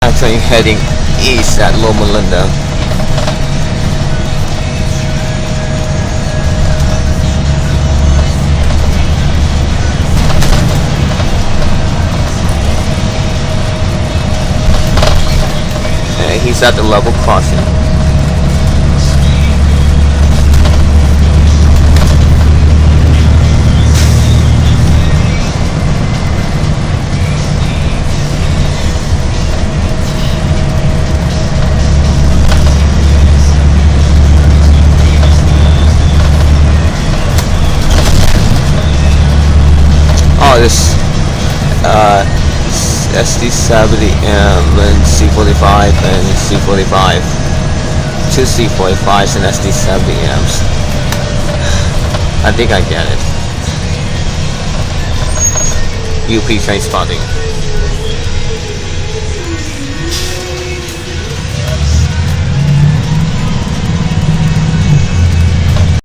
Actually heading east at Loma. And he's at the level crossing. This SD70M and C45 and C45, two C45s and SD70Ms. I think I get it. UP train spotting.